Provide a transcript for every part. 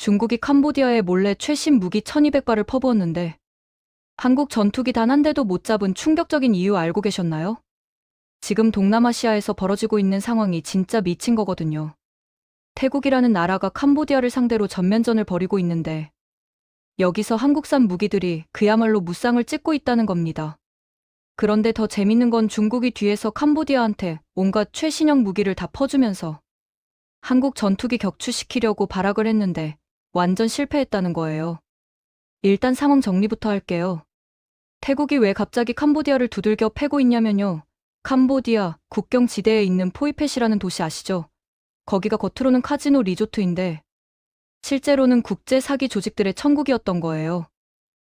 중국이 캄보디아에 몰래 최신 무기 1200발을 퍼부었는데 한국 전투기 단 한 대도 못 잡은 충격적인 이유 알고 계셨나요? 지금 동남아시아에서 벌어지고 있는 상황이 진짜 미친 거거든요. 태국이라는 나라가 캄보디아를 상대로 전면전을 벌이고 있는데 여기서 한국산 무기들이 그야말로 무쌍을 찍고 있다는 겁니다. 그런데 더 재밌는 건 중국이 뒤에서 캄보디아한테 온갖 최신형 무기를 다 퍼주면서 한국 전투기 격추시키려고 발악을 했는데 완전 실패했다는 거예요. 일단 상황 정리부터 할게요. 태국이 왜 갑자기 캄보디아를 두들겨 패고 있냐면요. 캄보디아 국경 지대에 있는 포이펫이라는 도시 아시죠? 거기가 겉으로는 카지노 리조트인데 실제로는 국제 사기 조직들의 천국이었던 거예요.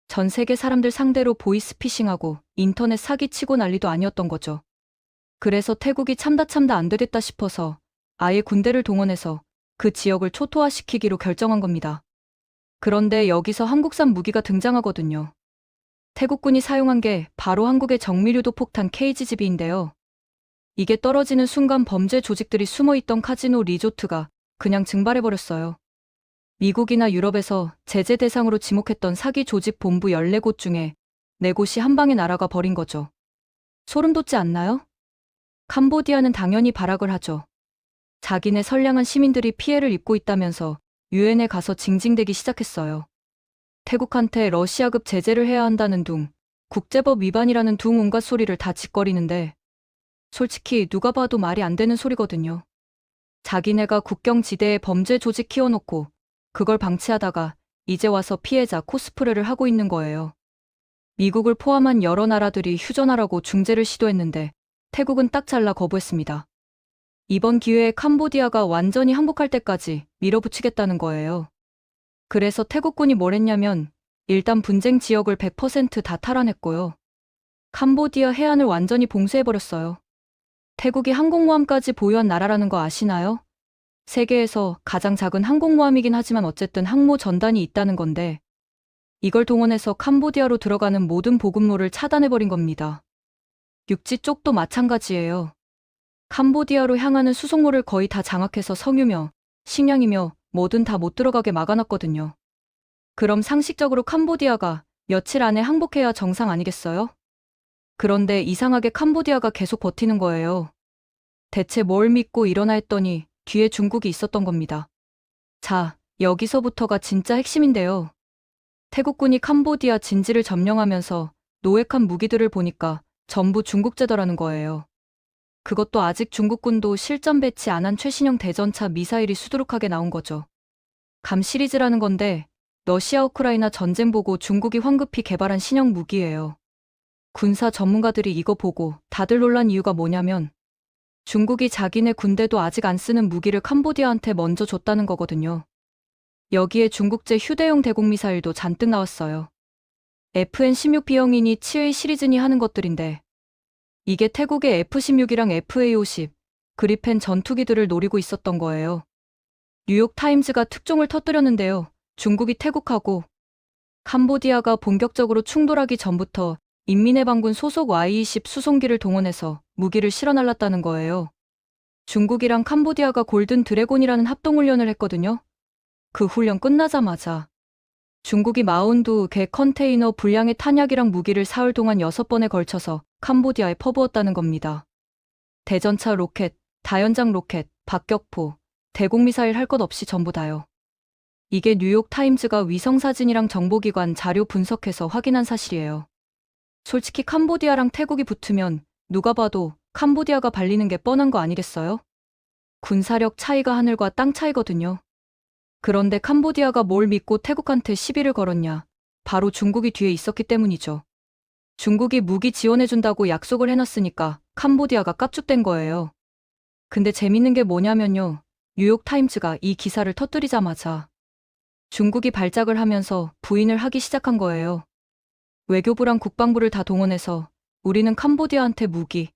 전 세계 사람들 상대로 보이스피싱하고 인터넷 사기치고 난리도 아니었던 거죠. 그래서 태국이 참다 안 되겠다 싶어서 아예 군대를 동원해서 그 지역을 초토화시키기로 결정한 겁니다. 그런데 여기서 한국산 무기가 등장하거든요. 태국군이 사용한 게 바로 한국의 정밀유도 폭탄 KGB인데요. 이게 떨어지는 순간 범죄 조직들이 숨어있던 카지노 리조트가 그냥 증발해버렸어요. 미국이나 유럽에서 제재 대상으로 지목했던 사기 조직 본부 14곳 중에 4곳이 한 방에 날아가 버린 거죠. 소름 돋지 않나요? 캄보디아는 당연히 발악을 하죠. 자기네 선량한 시민들이 피해를 입고 있다면서 유엔에 가서 징징대기 시작했어요. 태국한테 러시아급 제재를 해야 한다는 둥, 국제법 위반이라는 둥 온갖 소리를 다 짓거리는데 솔직히 누가 봐도 말이 안 되는 소리거든요. 자기네가 국경지대에 범죄 조직 키워놓고 그걸 방치하다가 이제 와서 피해자 코스프레를 하고 있는 거예요. 미국을 포함한 여러 나라들이 휴전하라고 중재를 시도했는데 태국은 딱 잘라 거부했습니다. 이번 기회에 캄보디아가 완전히 항복할 때까지 밀어붙이겠다는 거예요. 그래서 태국군이 뭘 했냐면 일단 분쟁 지역을 100% 다 탈환했고요. 캄보디아 해안을 완전히 봉쇄해버렸어요. 태국이 항공모함까지 보유한 나라라는 거 아시나요? 세계에서 가장 작은 항공모함이긴 하지만 어쨌든 항모 전단이 있다는 건데 이걸 동원해서 캄보디아로 들어가는 모든 보급로를 차단해버린 겁니다. 육지 쪽도 마찬가지예요. 캄보디아로 향하는 수송로를 거의 다 장악해서 석유며 식량이며 뭐든 다 못 들어가게 막아놨거든요. 그럼 상식적으로 캄보디아가 며칠 안에 항복해야 정상 아니겠어요? 그런데 이상하게 캄보디아가 계속 버티는 거예요. 대체 뭘 믿고 일어나 했더니 뒤에 중국이 있었던 겁니다. 자, 여기서부터가 진짜 핵심인데요. 태국군이 캄보디아 진지를 점령하면서 노획한 무기들을 보니까 전부 중국제더라는 거예요. 그것도 아직 중국군도 실전 배치 안 한 최신형 대전차 미사일이 수두룩하게 나온 거죠. 감 시리즈라는 건데 러시아 우크라이나 전쟁 보고 중국이 황급히 개발한 신형 무기예요. 군사 전문가들이 이거 보고 다들 놀란 이유가 뭐냐면 중국이 자기네 군대도 아직 안 쓰는 무기를 캄보디아한테 먼저 줬다는 거거든요. 여기에 중국제 휴대용 대공미사일도 잔뜩 나왔어요. FN-16B형이니 치의 시리즈니 하는 것들인데 이게 태국의 F-16이랑 FA-50, 그리펜 전투기들을 노리고 있었던 거예요. 뉴욕타임즈가 특종을 터뜨렸는데요. 중국이 태국하고 캄보디아가 본격적으로 충돌하기 전부터 인민해방군 소속 Y-20 수송기를 동원해서 무기를 실어 날랐다는 거예요. 중국이랑 캄보디아가 골든 드래곤이라는 합동훈련을 했거든요. 그 훈련 끝나자마자 중국이 42개 컨테이너 분량의 탄약이랑 무기를 사흘 동안 6번에 걸쳐서 캄보디아에 퍼부었다는 겁니다. 대전차 로켓, 다연장 로켓, 박격포, 대공미사일 할 것 없이 전부 다요. 이게 뉴욕타임즈가 위성사진이랑 정보기관 자료 분석해서 확인한 사실이에요. 솔직히 캄보디아랑 태국이 붙으면 누가 봐도 캄보디아가 발리는 게 뻔한 거 아니겠어요? 군사력 차이가 하늘과 땅 차이거든요. 그런데 캄보디아가 뭘 믿고 태국한테 시비를 걸었냐? 바로 중국이 뒤에 있었기 때문이죠. 중국이 무기 지원해준다고 약속을 해놨으니까 캄보디아가 깝죽된 거예요. 근데 재밌는 게 뭐냐면요. 뉴욕타임즈가 이 기사를 터뜨리자마자 중국이 발작을 하면서 부인을 하기 시작한 거예요. 외교부랑 국방부를 다 동원해서 우리는 캄보디아한테 무기,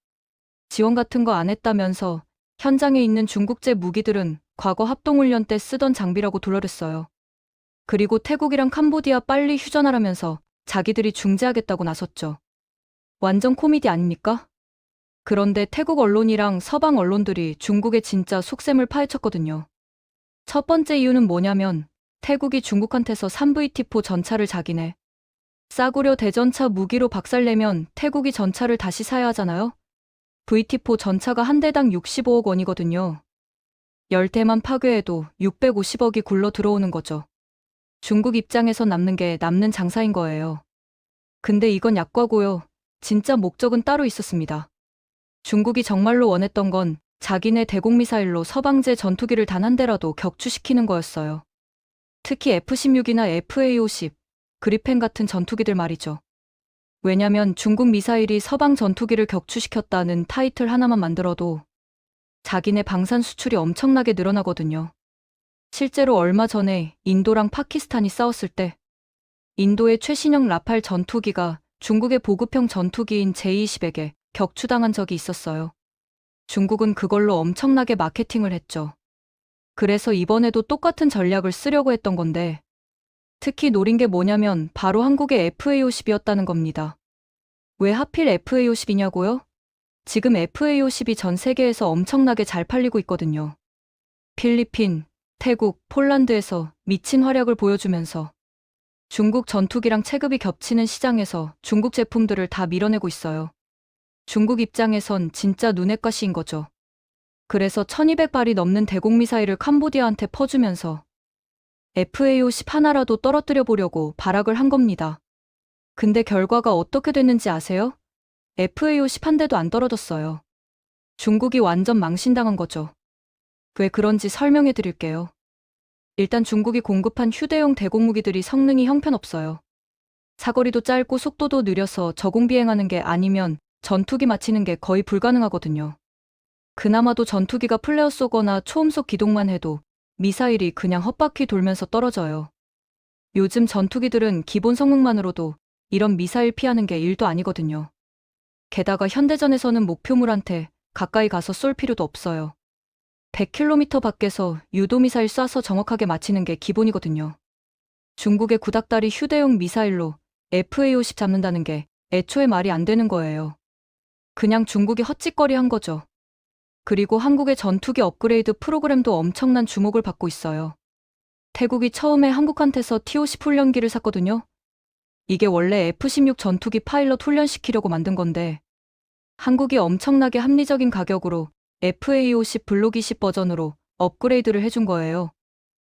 지원 같은 거 안 했다면서 현장에 있는 중국제 무기들은 과거 합동훈련 때 쓰던 장비라고 둘러댔어요. 그리고 태국이랑 캄보디아 빨리 휴전하라면서 자기들이 중재하겠다고 나섰죠. 완전 코미디 아닙니까? 그런데 태국 언론이랑 서방 언론들이 중국의 진짜 속셈을 파헤쳤거든요. 첫 번째 이유는 뭐냐면 태국이 중국한테서 3VT4 전차를 자기네 싸구려 대전차 무기로 박살내면 태국이 전차를 다시 사야 하잖아요. VT4 전차가 한 대당 65억 원이거든요. 10대만 파괴해도 650억이 굴러 들어오는 거죠. 중국 입장에선 남는 게 남는 장사인 거예요. 근데 이건 약과고요. 진짜 목적은 따로 있었습니다. 중국이 정말로 원했던 건 자기네 대공미사일로 서방제 전투기를 단 한 대라도 격추시키는 거였어요. 특히 F-16이나 FA-50, 그리펜 같은 전투기들 말이죠. 왜냐면 중국 미사일이 서방 전투기를 격추시켰다는 타이틀 하나만 만들어도 자기네 방산 수출이 엄청나게 늘어나거든요. 실제로 얼마 전에 인도랑 파키스탄이 싸웠을 때 인도의 최신형 라팔 전투기가 중국의 보급형 전투기인 J-20에게 격추당한 적이 있었어요. 중국은 그걸로 엄청나게 마케팅을 했죠. 그래서 이번에도 똑같은 전략을 쓰려고 했던 건데 특히 노린 게 뭐냐면 바로 한국의 FA-50이었다는 겁니다. 왜 하필 FA-50이냐고요? 지금 FA-50이 전 세계에서 엄청나게 잘 팔리고 있거든요. 필리핀, 태국, 폴란드에서 미친 활약을 보여주면서 중국 전투기랑 체급이 겹치는 시장에서 중국 제품들을 다 밀어내고 있어요. 중국 입장에선 진짜 눈엣 가시인 거죠. 그래서 1200발이 넘는 대공미사일을 캄보디아한테 퍼주면서 FA-50 하나라도 떨어뜨려 보려고 발악을 한 겁니다. 근데 결과가 어떻게 됐는지 아세요? FA-50 한 대도 안 떨어졌어요. 중국이 완전 망신당한 거죠. 왜 그런지 설명해 드릴게요. 일단 중국이 공급한 휴대용 대공무기들이 성능이 형편없어요. 사거리도 짧고 속도도 느려서 저공비행하는 게 아니면 전투기 맞히는 게 거의 불가능하거든요. 그나마도 전투기가 플레어 쏘거나 초음속 기동만 해도 미사일이 그냥 헛바퀴 돌면서 떨어져요. 요즘 전투기들은 기본 성능만으로도 이런 미사일 피하는 게 일도 아니거든요. 게다가 현대전에서는 목표물한테 가까이 가서 쏠 필요도 없어요. 100km 밖에서 유도미사일 쏴서 정확하게 맞히는 게 기본이거든요. 중국의 구닥다리 휴대용 미사일로 FA-50 잡는다는 게 애초에 말이 안 되는 거예요. 그냥 중국이 헛짓거리 한 거죠. 그리고 한국의 전투기 업그레이드 프로그램도 엄청난 주목을 받고 있어요. 태국이 처음에 한국한테서 T-50 훈련기를 샀거든요. 이게 원래 F-16 전투기 파일럿 훈련시키려고 만든 건데 한국이 엄청나게 합리적인 가격으로 FA-50 블록 20 버전으로 업그레이드를 해준 거예요.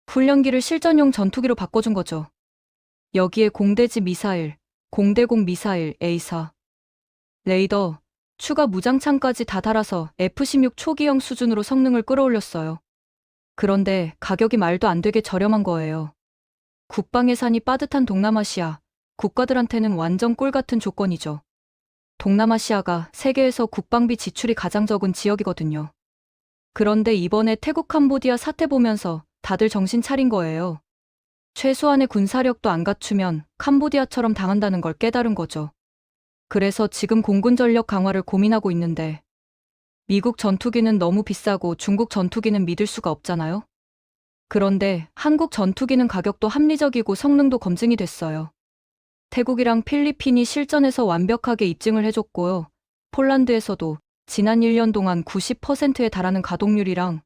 훈련기를 실전용 전투기로 바꿔준 거죠. 여기에 공대지 미사일, 공대공 미사일 A4, 레이더, 추가 무장창까지 다 달아서 F-16 초기형 수준으로 성능을 끌어올렸어요. 그런데 가격이 말도 안 되게 저렴한 거예요. 국방 예산이 빠듯한 동남아시아 국가들한테는 완전 꿀 같은 조건이죠. 동남아시아가 세계에서 국방비 지출이 가장 적은 지역이거든요. 그런데 이번에 태국 캄보디아 사태 보면서 다들 정신 차린 거예요. 최소한의 군사력도 안 갖추면 캄보디아처럼 당한다는 걸 깨달은 거죠. 그래서 지금 공군 전력 강화를 고민하고 있는데 미국 전투기는 너무 비싸고 중국 전투기는 믿을 수가 없잖아요. 그런데 한국 전투기는 가격도 합리적이고 성능도 검증이 됐어요. 태국이랑 필리핀이 실전에서 완벽하게 입증을 해줬고요. 폴란드에서도 지난 1년 동안 90%에 달하는 가동률이랑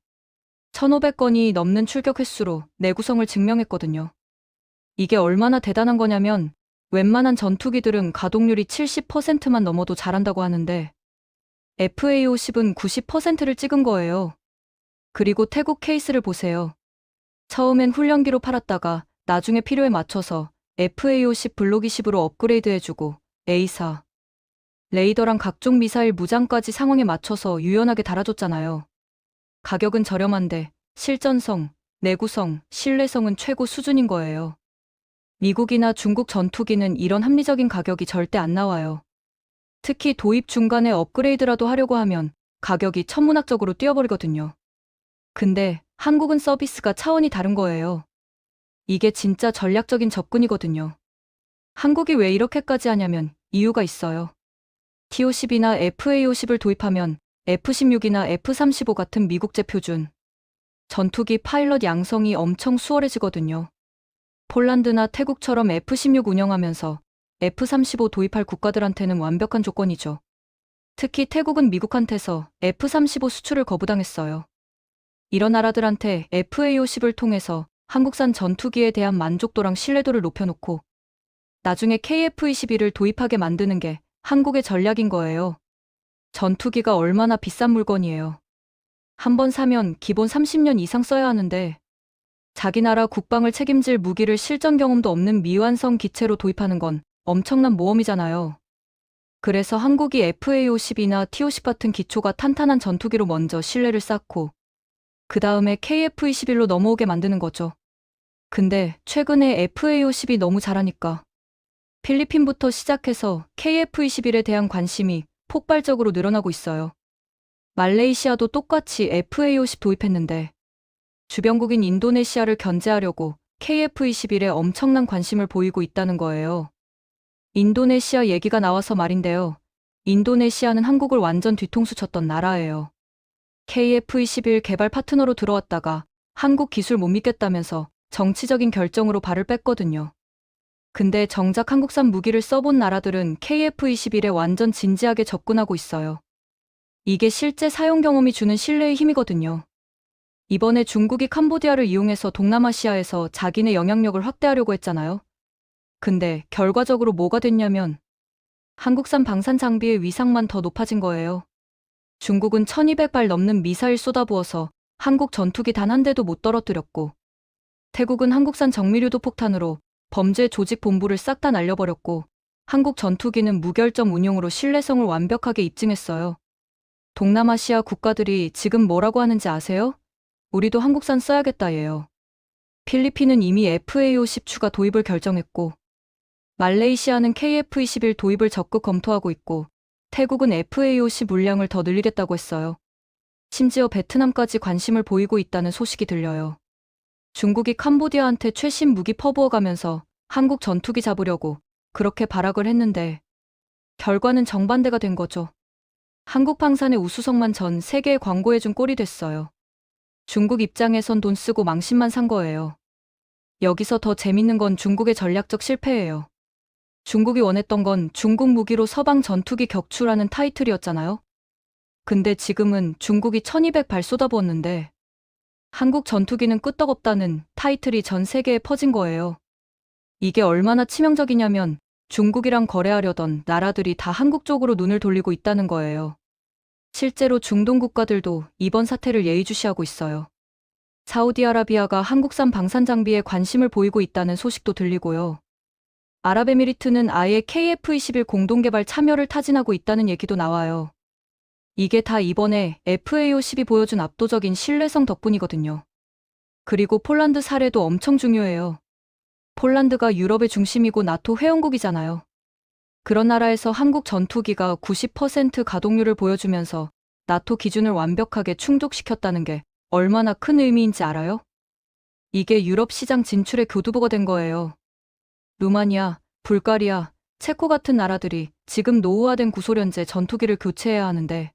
1,500건이 넘는 출격 횟수로 내구성을 증명했거든요. 이게 얼마나 대단한 거냐면 웬만한 전투기들은 가동률이 70%만 넘어도 잘한다고 하는데 FA-50은 90%를 찍은 거예요. 그리고 태국 케이스를 보세요. 처음엔 훈련기로 팔았다가 나중에 필요에 맞춰서 FA-50 블록 20으로 업그레이드해주고 A4, 레이더랑 각종 미사일 무장까지 상황에 맞춰서 유연하게 달아줬잖아요. 가격은 저렴한데 실전성, 내구성, 신뢰성은 최고 수준인 거예요. 미국이나 중국 전투기는 이런 합리적인 가격이 절대 안 나와요. 특히 도입 중간에 업그레이드라도 하려고 하면 가격이 천문학적으로 뛰어버리거든요. 근데 한국은 서비스가 차원이 다른 거예요. 이게 진짜 전략적인 접근이거든요. 한국이 왜 이렇게까지 하냐면 이유가 있어요. T-50이나 FA-50을 도입하면 F-16이나 F-35 같은 미국제 표준 전투기 파일럿 양성이 엄청 수월해지거든요. 폴란드나 태국처럼 F-16 운영하면서 F-35 도입할 국가들한테는 완벽한 조건이죠. 특히 태국은 미국한테서 F-35 수출을 거부당했어요. 이런 나라들한테 FA-50을 통해서 한국산 전투기에 대한 만족도랑 신뢰도를 높여놓고 나중에 KF-21을 도입하게 만드는 게 한국의 전략인 거예요. 전투기가 얼마나 비싼 물건이에요. 한 번 사면 기본 30년 이상 써야 하는데 자기 나라 국방을 책임질 무기를 실전 경험도 없는 미완성 기체로 도입하는 건 엄청난 모험이잖아요. 그래서 한국이 FA-50이나 T-50 같은 기초가 탄탄한 전투기로 먼저 신뢰를 쌓고 그 다음에 KF-21로 넘어오게 만드는 거죠. 근데 최근에 FA-50이 너무 잘하니까 필리핀부터 시작해서 KF-21에 대한 관심이 폭발적으로 늘어나고 있어요. 말레이시아도 똑같이 FA-50 도입했는데 주변국인 인도네시아를 견제하려고 KF-21에 엄청난 관심을 보이고 있다는 거예요. 인도네시아 얘기가 나와서 말인데요. 인도네시아는 한국을 완전 뒤통수 쳤던 나라예요. KF-21 개발 파트너로 들어왔다가 한국 기술 못 믿겠다면서 정치적인 결정으로 발을 뺐거든요. 근데 정작 한국산 무기를 써본 나라들은 KF-21에 완전 진지하게 접근하고 있어요. 이게 실제 사용 경험이 주는 신뢰의 힘이거든요. 이번에 중국이 캄보디아를 이용해서 동남아시아에서 자기네 영향력을 확대하려고 했잖아요. 근데 결과적으로 뭐가 됐냐면 한국산 방산 장비의 위상만 더 높아진 거예요. 중국은 1200발 넘는 미사일 쏟아부어서 한국 전투기 단 한 대도 못 떨어뜨렸고 태국은 한국산 정밀유도 폭탄으로 범죄 조직 본부를 싹 다 날려버렸고 한국 전투기는 무결점 운용으로 신뢰성을 완벽하게 입증했어요. 동남아시아 국가들이 지금 뭐라고 하는지 아세요? 우리도 한국산 써야겠다예요. 필리핀은 이미 FA-50 추가 도입을 결정했고 말레이시아는 KF-21 도입을 적극 검토하고 있고 태국은 FA-50 물량을 더 늘리겠다고 했어요. 심지어 베트남까지 관심을 보이고 있다는 소식이 들려요. 중국이 캄보디아한테 최신 무기 퍼부어가면서 한국 전투기 잡으려고 그렇게 발악을 했는데 결과는 정반대가 된 거죠. 한국 방산의 우수성만 전 세계에 광고해준 꼴이 됐어요. 중국 입장에선 돈 쓰고 망신만 산 거예요. 여기서 더 재밌는 건 중국의 전략적 실패예요. 중국이 원했던 건 중국 무기로 서방 전투기 격추라는 타이틀이었잖아요. 근데 지금은 중국이 1200발 쏟아부었는데 한국 전투기는 끄떡없다는 타이틀이 전 세계에 퍼진 거예요. 이게 얼마나 치명적이냐면 중국이랑 거래하려던 나라들이 다 한국 쪽으로 눈을 돌리고 있다는 거예요. 실제로 중동 국가들도 이번 사태를 예의주시하고 있어요. 사우디아라비아가 한국산 방산 장비에 관심을 보이고 있다는 소식도 들리고요. 아랍에미리트는 아예 KF-21 공동개발 참여를 타진하고 있다는 얘기도 나와요. 이게 다 이번에 FA-50이 보여준 압도적인 신뢰성 덕분이거든요. 그리고 폴란드 사례도 엄청 중요해요. 폴란드가 유럽의 중심이고 나토 회원국이잖아요. 그런 나라에서 한국 전투기가 90% 가동률을 보여주면서 나토 기준을 완벽하게 충족시켰다는 게 얼마나 큰 의미인지 알아요? 이게 유럽 시장 진출의 교두보가 된 거예요. 루마니아, 불가리아, 체코 같은 나라들이 지금 노후화된 구소련제 전투기를 교체해야 하는데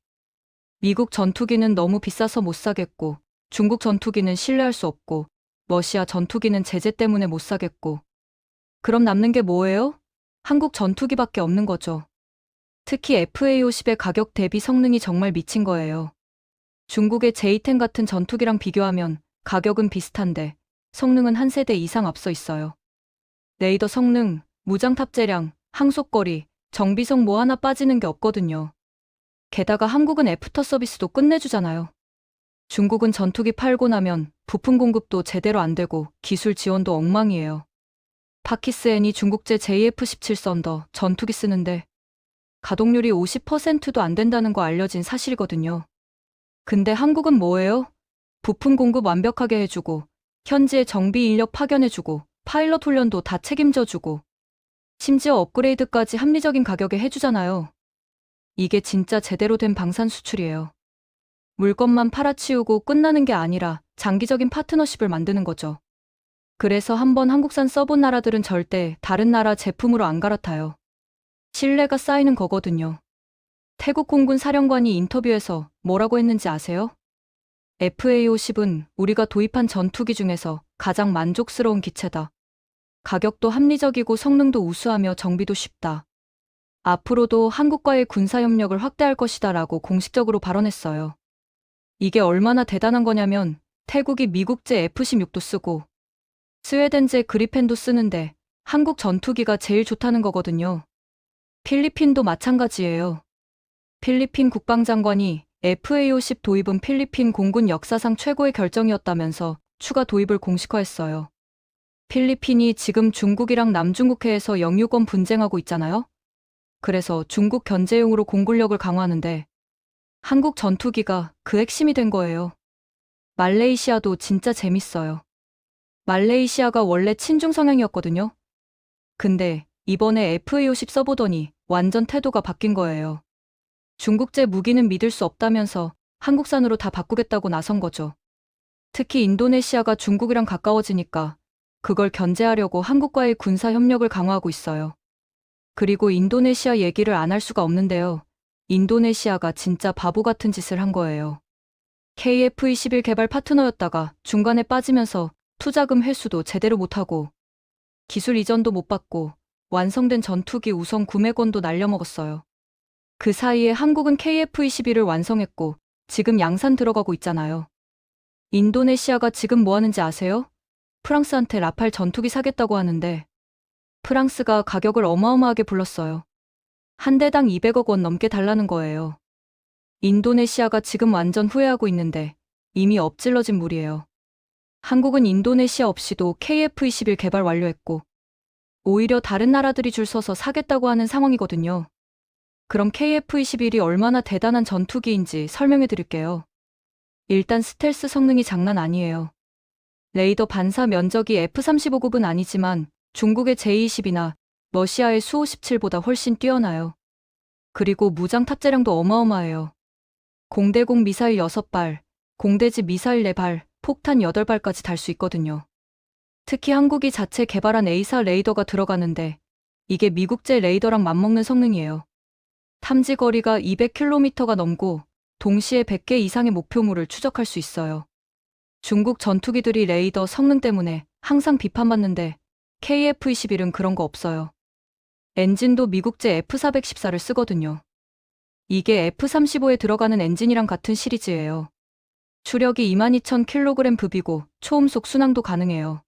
미국 전투기는 너무 비싸서 못 사겠고 중국 전투기는 신뢰할 수 없고 러시아 전투기는 제재 때문에 못 사겠고 그럼 남는 게 뭐예요? 한국 전투기밖에 없는 거죠. 특히 FA-50의 가격 대비 성능이 정말 미친 거예요. 중국의 J-10 같은 전투기랑 비교하면 가격은 비슷한데 성능은 한 세대 이상 앞서 있어요. 레이더 성능, 무장 탑재량, 항속거리, 정비성 뭐 하나 빠지는 게 없거든요. 게다가 한국은 애프터 서비스도 끝내주잖아요. 중국은 전투기 팔고 나면 부품 공급도 제대로 안 되고 기술 지원도 엉망이에요. 파키스엔이 중국제 JF-17 썬더 전투기 쓰는데 가동률이 50%도 안 된다는 거 알려진 사실이거든요. 근데 한국은 뭐예요? 부품 공급 완벽하게 해주고 현지에 정비 인력 파견해주고 파일럿 훈련도 다 책임져주고 심지어 업그레이드까지 합리적인 가격에 해주잖아요. 이게 진짜 제대로 된 방산 수출이에요. 물건만 팔아치우고 끝나는 게 아니라 장기적인 파트너십을 만드는 거죠. 그래서 한번 한국산 써본 나라들은 절대 다른 나라 제품으로 안 갈아타요. 신뢰가 쌓이는 거거든요. 태국 공군 사령관이 인터뷰에서 뭐라고 했는지 아세요? FA-50은 우리가 도입한 전투기 중에서 가장 만족스러운 기체다. 가격도 합리적이고 성능도 우수하며 정비도 쉽다. 앞으로도 한국과의 군사협력을 확대할 것이다 라고 공식적으로 발언했어요. 이게 얼마나 대단한 거냐면 태국이 미국제 F-16도 쓰고 스웨덴제 그리펜도 쓰는데 한국 전투기가 제일 좋다는 거거든요. 필리핀도 마찬가지예요. 필리핀 국방장관이 FA-50 도입은 필리핀 공군 역사상 최고의 결정이었다면서 추가 도입을 공식화했어요. 필리핀이 지금 중국이랑 남중국해에서 영유권 분쟁하고 있잖아요. 그래서 중국 견제용으로 공군력을 강화하는데 한국 전투기가 그 핵심이 된 거예요. 말레이시아도 진짜 재밌어요. 말레이시아가 원래 친중 성향이었거든요. 근데 이번에 FA-50 써보더니 완전 태도가 바뀐 거예요. 중국제 무기는 믿을 수 없다면서 한국산으로 다 바꾸겠다고 나선 거죠. 특히 인도네시아가 중국이랑 가까워지니까 그걸 견제하려고 한국과의 군사 협력을 강화하고 있어요. 그리고 인도네시아 얘기를 안 할 수가 없는데요. 인도네시아가 진짜 바보 같은 짓을 한 거예요. KF-21 개발 파트너였다가 중간에 빠지면서 투자금 회수도 제대로 못하고 기술 이전도 못 받고 완성된 전투기 우선 구매권도 날려먹었어요. 그 사이에 한국은 KF-21을 완성했고 지금 양산 들어가고 있잖아요. 인도네시아가 지금 뭐 하는지 아세요? 프랑스한테 라팔 전투기 사겠다고 하는데 프랑스가 가격을 어마어마하게 불렀어요. 한 대당 200억 원 넘게 달라는 거예요. 인도네시아가 지금 완전 후회하고 있는데 이미 엎질러진 물이에요. 한국은 인도네시아 없이도 KF-21 개발 완료했고 오히려 다른 나라들이 줄 서서 사겠다고 하는 상황이거든요. 그럼 KF-21이 얼마나 대단한 전투기인지 설명해 드릴게요. 일단 스텔스 성능이 장난 아니에요. 레이더 반사 면적이 F-35급은 아니지만 중국의 J-20이나 러시아의 수-57보다 훨씬 뛰어나요. 그리고 무장 탑재량도 어마어마해요. 공대공 미사일 6발, 공대지 미사일 4발, 폭탄 8발까지 달 수 있거든요. 특히 한국이 자체 개발한 A사 레이더가 들어가는데 이게 미국제 레이더랑 맞먹는 성능이에요. 탐지 거리가 200km가 넘고 동시에 100개 이상의 목표물을 추적할 수 있어요. 중국 전투기들이 레이더 성능 때문에 항상 비판받는데 KF-21은 그런 거 없어요. 엔진도 미국제 F414를 쓰거든요. 이게 F-35에 들어가는 엔진이랑 같은 시리즈예요. 추력이 22,000kg 급이고 초음속 순항도 가능해요.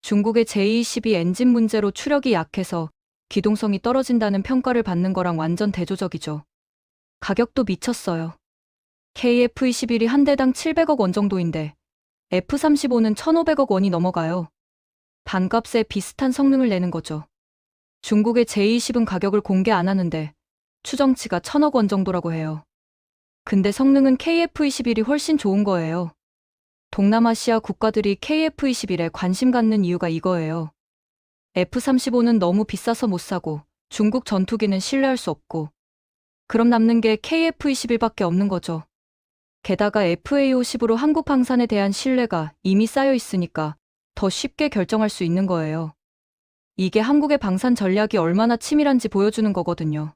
중국의 J-22 엔진 문제로 추력이 약해서 기동성이 떨어진다는 평가를 받는 거랑 완전 대조적이죠. 가격도 미쳤어요. KF-21이 한 대당 700억 원 정도인데 F-35는 1,500억 원이 넘어가요. 반값에 비슷한 성능을 내는 거죠. 중국의 J-20은 가격을 공개 안 하는데 추정치가 1,000억 원 정도라고 해요. 근데 성능은 KF-21이 훨씬 좋은 거예요. 동남아시아 국가들이 KF-21에 관심 갖는 이유가 이거예요. F-35는 너무 비싸서 못 사고 중국 전투기는 신뢰할 수 없고 그럼 남는 게 KF-21밖에 없는 거죠. 게다가 FA-50으로 한국 방산에 대한 신뢰가 이미 쌓여 있으니까 더 쉽게 결정할 수 있는 거예요. 이게 한국의 방산 전략이 얼마나 치밀한지 보여주는 거거든요.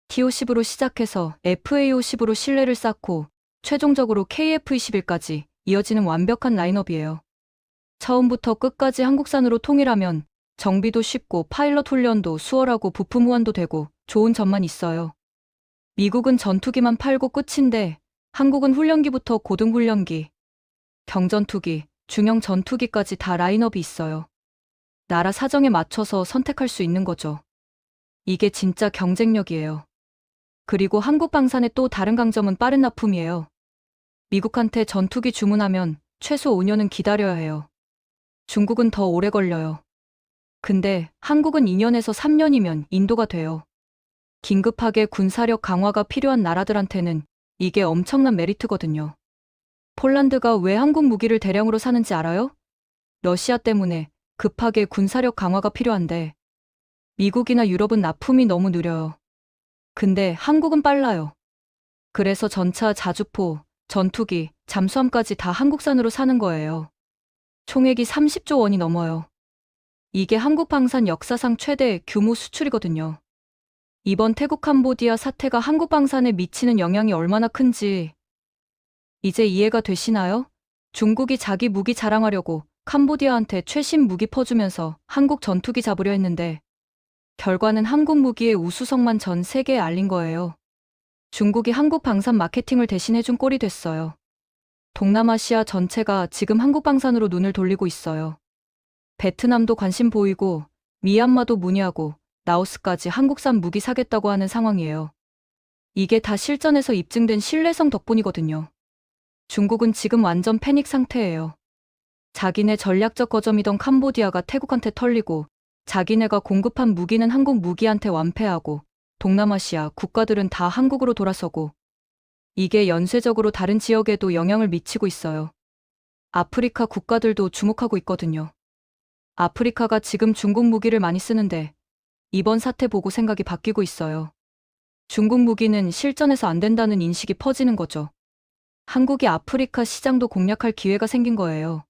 T-50으로 시작해서 FA-50으로 신뢰를 쌓고 최종적으로 KF-21까지 이어지는 완벽한 라인업이에요. 처음부터 끝까지 한국산으로 통일하면 정비도 쉽고 파일럿 훈련도 수월하고 부품 호환도 되고 좋은 점만 있어요. 미국은 전투기만 팔고 끝인데 한국은 훈련기부터 고등훈련기, 경전투기, 중형 전투기까지 다 라인업이 있어요. 나라 사정에 맞춰서 선택할 수 있는 거죠. 이게 진짜 경쟁력이에요. 그리고 한국 방산의 또 다른 강점은 빠른 납품이에요. 미국한테 전투기 주문하면 최소 5년은 기다려야 해요. 중국은 더 오래 걸려요. 근데 한국은 2년에서 3년이면 인도가 돼요. 긴급하게 군사력 강화가 필요한 나라들한테는 이게 엄청난 메리트거든요. 폴란드가 왜 한국 무기를 대량으로 사는지 알아요? 러시아 때문에 급하게 군사력 강화가 필요한데 미국이나 유럽은 납품이 너무 느려요. 근데 한국은 빨라요. 그래서 전차, 자주포, 전투기, 잠수함까지 다 한국산으로 사는 거예요. 총액이 30조 원이 넘어요. 이게 한국 방산 역사상 최대 규모 수출이거든요. 이번 태국 캄보디아 사태가 한국 방산에 미치는 영향이 얼마나 큰지 이제 이해가 되시나요? 중국이 자기 무기 자랑하려고 캄보디아한테 최신 무기 퍼주면서 한국 전투기 잡으려 했는데 결과는 한국 무기의 우수성만 전 세계에 알린 거예요. 중국이 한국 방산 마케팅을 대신 해준 꼴이 됐어요. 동남아시아 전체가 지금 한국 방산으로 눈을 돌리고 있어요. 베트남도 관심 보이고 미얀마도 문의하고 라오스까지 한국산 무기 사겠다고 하는 상황이에요. 이게 다 실전에서 입증된 신뢰성 덕분이거든요. 중국은 지금 완전 패닉 상태예요. 자기네 전략적 거점이던 캄보디아가 태국한테 털리고 자기네가 공급한 무기는 한국 무기한테 완패하고 동남아시아 국가들은 다 한국으로 돌아서고 이게 연쇄적으로 다른 지역에도 영향을 미치고 있어요. 아프리카 국가들도 주목하고 있거든요. 아프리카가 지금 중국 무기를 많이 쓰는데 이번 사태 보고 생각이 바뀌고 있어요. 중국 무기는 실전에서 안 된다는 인식이 퍼지는 거죠. 한국이 아프리카 시장도 공략할 기회가 생긴 거예요.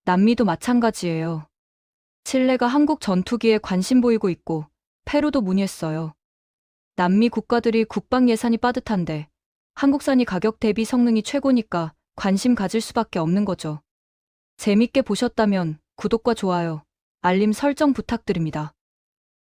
남미도 마찬가지예요. 칠레가 한국 전투기에 관심 보이고 있고 페루도 문의했어요. 남미 국가들이 국방 예산이 빠듯한데 한국산이 가격 대비 성능이 최고니까 관심 가질 수밖에 없는 거죠. 재밌게 보셨다면 구독과 좋아요, 알림 설정 부탁드립니다.